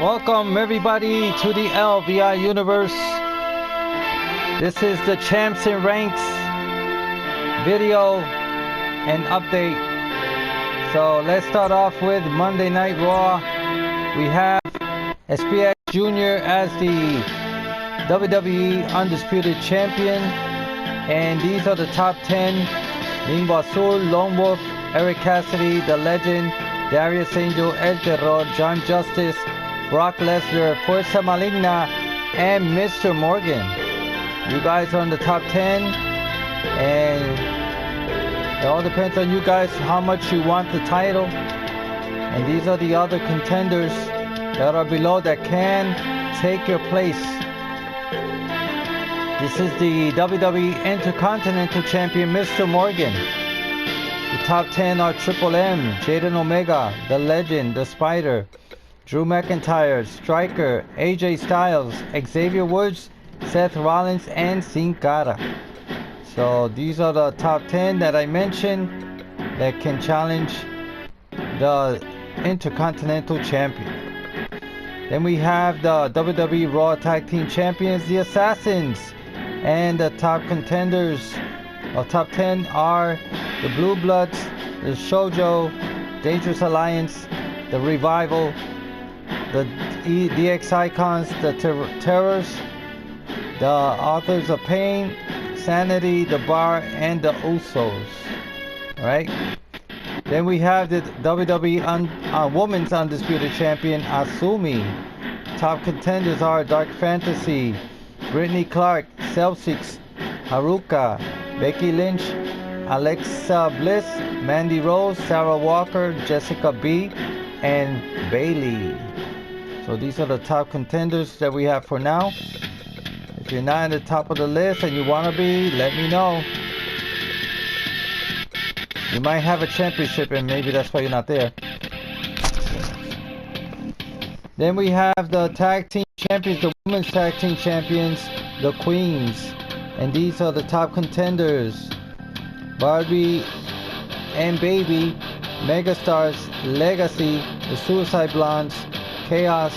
Welcome everybody to the LVI universe. This is the Champs and Ranks video and update. So let's start off with Monday Night Raw. We have SPX Jr. as the WWE Undisputed Champion. And these are the top 10. Lingo Azul, Lone Wolf, Eric Cassidy, The Legend, Darius Angel, El Terror, John Justice, Brock Lesnar, Fuerza Maligna, and Mr. Morgan. You guys are in the top 10, and it all depends on you guys how much you want the title. And these are the other contenders that are below that can take your place. This is the WWE Intercontinental Champion, Mr. Morgan. The top 10 are Triple M, Jaden Omega, The Legend, The Spider, Drew McIntyre, Striker, AJ Styles, Xavier Woods, Seth Rollins, and Sin Cara. So these are the top 10 that I mentioned that can challenge the Intercontinental Champion. Then we have the WWE Raw Tag Team Champions, the Assassins. And the top contenders of top 10 are the Blue Bloods, the Shoujo, Dangerous Alliance, the Revival, the DX Icons, the Terrors, the Authors of Pain, Sanity, the Bar, and the Usos. Alright? Then we have the WWE Women's Undisputed Champion, Asumi. Top contenders are Dark Fantasy, Brittany Clark, Celtics, Haruka, Becky Lynch, Alexa Bliss, Mandy Rose, Sarah Walker, Jessica B, and Bailey. So these are the top contenders that we have for now. If you're not in the top of the list and you want to be, let me know. You might have a championship and maybe that's why you're not there. Then we have the Tag Team Champions, the Women's Tag Team Champions, the Queens. And these are the top contenders: Barbie and Baby, Megastars, Legacy, the Suicide Blondes, Chaos,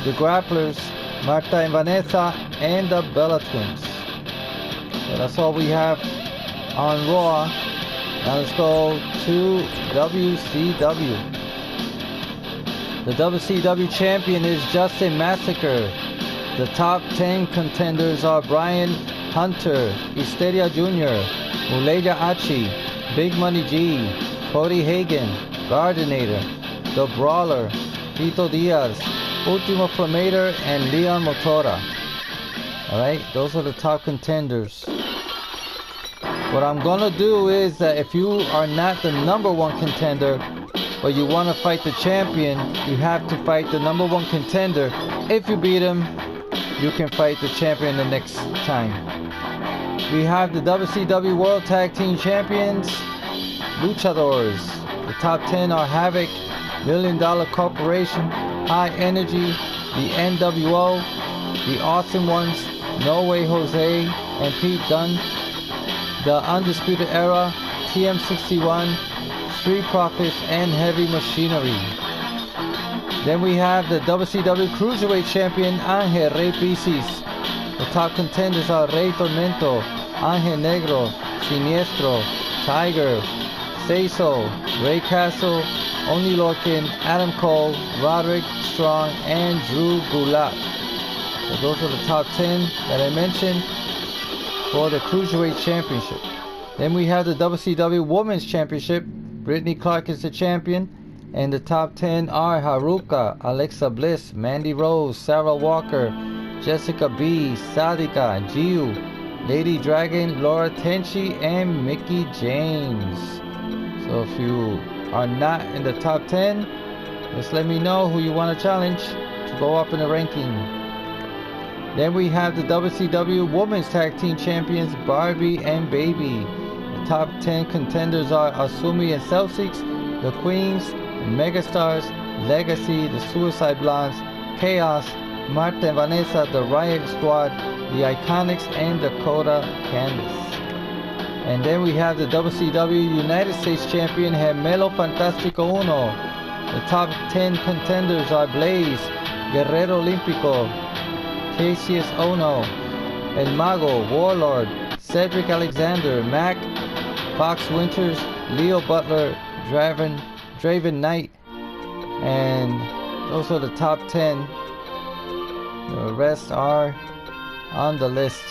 the Grapplers, Marta and Vanessa, and the Bella Twins. So that's all we have on Raw. Now let's go to WCW. The WCW champion is Justin Massacre. The top 10 contenders are Brian Hunter, Histeria Jr., Muleja Achi, Big Money G, Cody Hagan, Gardinator, The Brawler, Tito Diaz, Ultimo Formator, and Leon Motora. Alright, those are the top contenders. What I'm gonna do is that if you are not the number one contender, but you want to fight the champion, you have to fight the number one contender. If you beat him, you can fight the champion the next time. We have the WCW World Tag Team Champions, Luchadors. The top 10 are Havoc, Million Dollar Corporation, High Energy, the NWO, the Awesome Ones, No Way Jose, and Pete Dunne. The Undisputed Era, TM61, Street Profits, and Heavy Machinery. Then we have the WCW Cruiserweight Champion, Angel Rey Pisces. The top contenders are Rey Tormento, Angel Negro, Siniestro, Tiger, Seiso, Ray Castle, Oni Lorcan, Adam Cole, Roderick Strong, and Drew Gulak. So those are the top 10 that I mentioned for the Cruiserweight Championship. Then we have the WCW Women's Championship. Brittany Clark is the champion, and the top 10 are Haruka, Alexa Bliss, Mandy Rose, Sarah Walker, Jessica B, Sadika, Giu, Lady Dragon, Laura Tenchi, and Mickey James. So if you are not in the top 10, just let me know who you want to challenge to go up in the ranking. Then we have the WCW Women's Tag Team Champions, Barbie and Baby. The top 10 contenders are Asumi and Celtics, the Queens, the Megastars, Legacy, the Suicide Blondes, Chaos, Marta and Vanessa, the Riot Squad, the Iconics, and Dakota Candice. And then we have the WCW United States Champion, Gemelo Fantastico Uno. The top 10 contenders are Blaze, Guerrero Olímpico, Cassius Ono, El Mago, Warlord, Cedric Alexander, Mac, Fox Winters, Leo Butler, Draven Knight, and those are the top 10. The rest are on the list.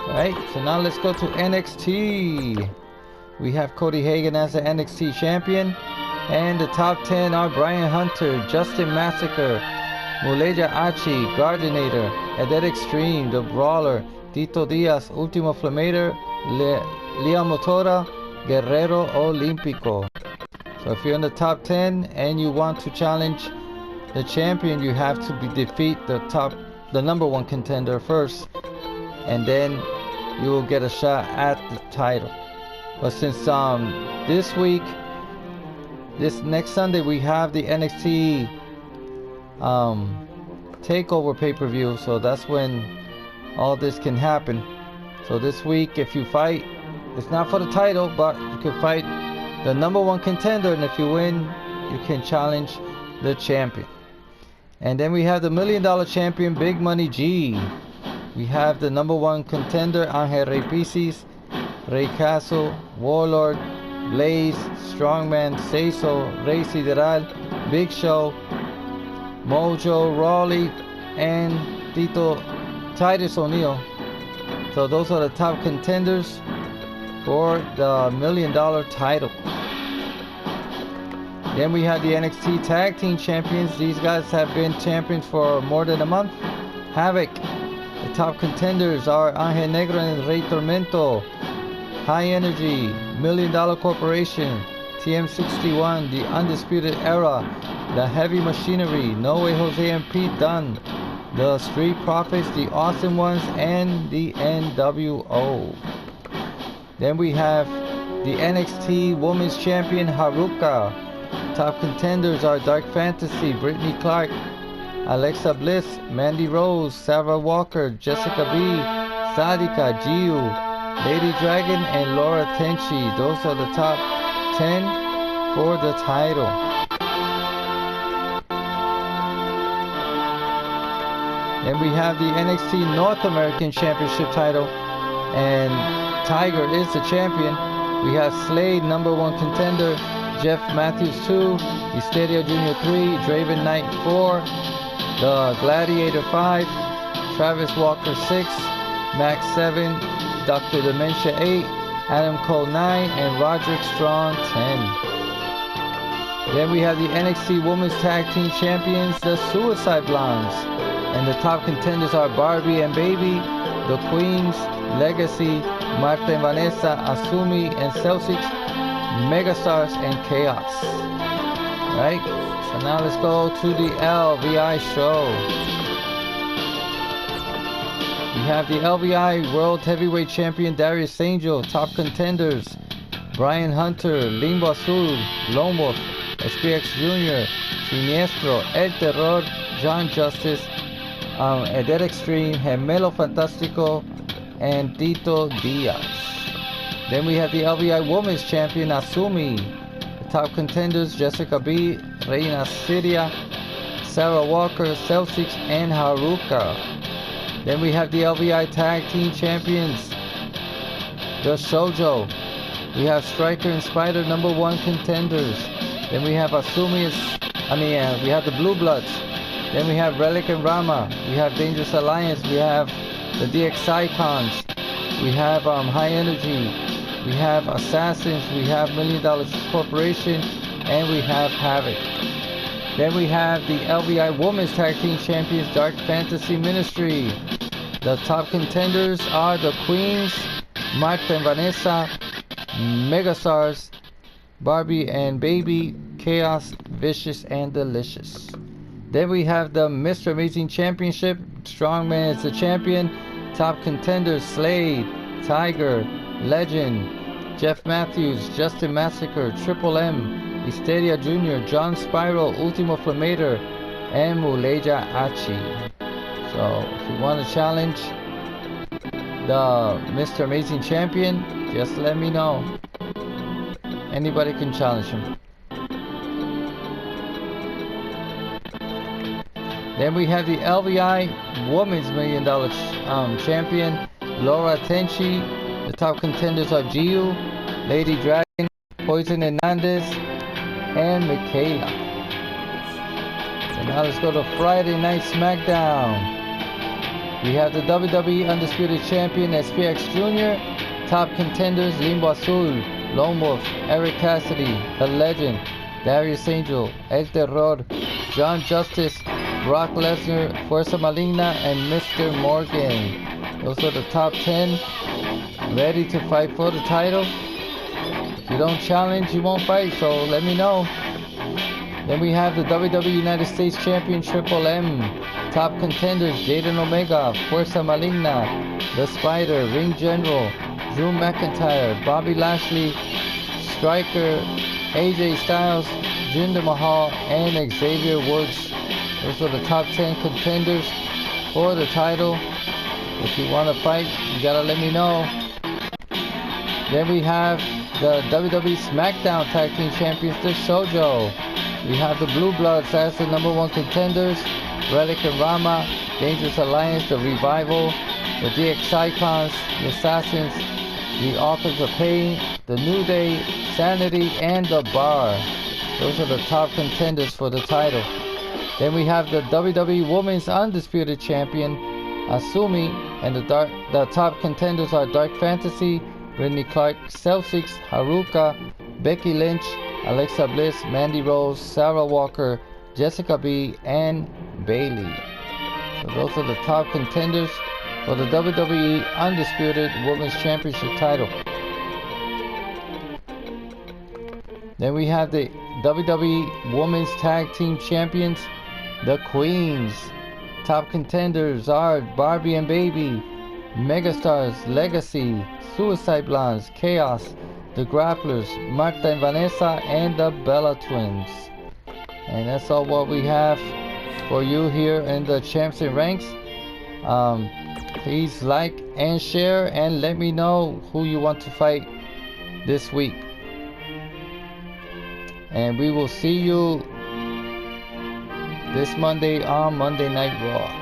Alright, so now let's go to NXT. We have Cody Hagan as the NXT champion. And the top 10 are Brian Hunter, Justin Massacre, Muleja Achi, Gardinator, Edet Extreme, The Brawler, Tito Diaz, Ultimo Flamator, Lia Motora, Guerrero Olímpico. So if you're in the top 10 and you want to challenge the champion, you have to defeat the number one contender first, and then you will get a shot at the title. But since this next Sunday we have the NXT Takeover pay-per-view, so that's when all this can happen. So this week, if you fight, it's not for the title, but you can fight the number one contender, and if you win, you can challenge the champion. And then we have the $1 Million champion, Big Money G. We have the number one contender, Angel Rey Pisces, Rey Castle, Warlord, Blaze, Strongman, Cecil, Rey Sideral, Big Show, Mojo, Rawley, and Titus O'Neil. So those are the top contenders for the $1 Million title. Then we have the NXT Tag Team Champions. These guys have been champions for more than a month. Havoc. The top contenders are Angel Negro and Rey Tormento. High Energy, $1 Million Corporation, TM61, The Undisputed Era, The Heavy Machinery, No Way Jose and Pete Dunne, The Street Profits, The Awesome Ones, and the NWO. Then we have the NXT Women's Champion, Haruka. Top contenders are Dark Fantasy, Brittany Clark, Alexa Bliss, Mandy Rose, Sarah Walker, Jessica B, Sadika, Giu, Lady Dragon, and Laura Tenchi. Those are the top 10 for the title. Then we have the NXT North American Championship title, and Tiger is the champion. We have Slade, number one contender, Jeff Matthews 2, Mysterio Jr. 3, Draven Knight 4, The Gladiator 5, Travis Walker 6, Max 7, Dr. Dementia 8, Adam Cole 9, and Roderick Strong 10. Then we have the NXT Women's Tag Team Champions, the Suicide Blondes. And the top contenders are Barbie and Baby, The Queens, Legacy, Marta and Vanessa, Asumi and Celtics, Megastars, and Chaos. Alright, so now let's go to the LVI show. We have the LVI World Heavyweight Champion Darius Angel. Top contenders Brian Hunter, Limbo Azul, Lone Wolf, SPX Jr., Siniestro, El Terror, John Justice, Edet Extreme, Gemelo Fantástico, and Tito Diaz. Then we have the LVI Women's Champion Asumi. The top contenders Jessica B, Reina Siria, Sarah Walker, Celtics, and Haruka. Then we have the LVI Tag Team Champions, the Shoujo. We have Striker and Spider, number one contenders. Then we have Asumi, we have the Blue Bloods. Then we have Relic and Rama. We have Dangerous Alliance. We have the DX Icons. We have High Energy. We have Assassins. We have $1 Million Corporation. And we have Havoc. Then we have the LVI Women's Tag Team Champions, Dark Fantasy Ministry. The top contenders are the Queens, Marta and Vanessa, Megastars, Barbie and Baby, Chaos, Vicious, and Delicious. Then we have the Mr. Amazing Championship. Strongman is the champion. Top contenders Slade, Tiger, Legend, Jeff Matthews, Justin Massacre, Triple M, Mysterio Jr., John Spiral, Ultimo Flamator, and Muleja Achi. So if you want to challenge the Mr. Amazing Champion, just let me know. Anybody can challenge him. Then we have the LVI Women's $1 Million Champion, Laura Tenchi. The top contenders are Giu, Lady Dragon, Poison Hernandez, and Michaela. So now let's go to Friday Night SmackDown. We have the WWE Undisputed Champion SPX Jr. Top contenders Limbo Azul, Lone Wolf, Eric Cassidy, The Legend, Darius Angel, El Terror, John Justice, Brock Lesnar, Fuerza Maligna, and Mr. Morgan. Those are the top 10 ready to fight for the title. If you don't challenge, you won't fight, so let me know. Then we have the WWE United States Champion Triple M. Top contenders Jaden Omega, Fuerza Maligna, The Spider, Ring General, Drew McIntyre, Bobby Lashley, Striker, AJ Styles, Jinder Mahal, and Xavier Woods. Those are the top 10 contenders for the title. If you want to fight, you gotta let me know. Then we have the WWE SmackDown Tag Team Champions, the Shoujo. We have the Blue Bloods as the #1 contenders, Relic and Rama, Dangerous Alliance, the Revival, the DX Icons, the Assassins, the Authors of Pain, the New Day, Sanity, and the Bar. Those are the top contenders for the title. Then we have the WWE Women's Undisputed Champion, Asumi, and the top contenders are Dark Fantasy, Brittany Clark, Celtics, Haruka, Becky Lynch, Alexa Bliss, Mandy Rose, Sarah Walker, Jessica B, and Bayley. So those are the top contenders for the WWE Undisputed Women's Championship title. Then we have the WWE Women's Tag Team Champions, the Queens. Top contenders are Barbie and Baby, Megastars, Legacy, Suicide Blondes, Chaos, the Grapplers, Marta and Vanessa, and the Bella Twins. And that's all what we have for you here in the Champs and Ranks. Please like and share and let me know who you want to fight this week. And we will see you this Monday on Monday Night Raw.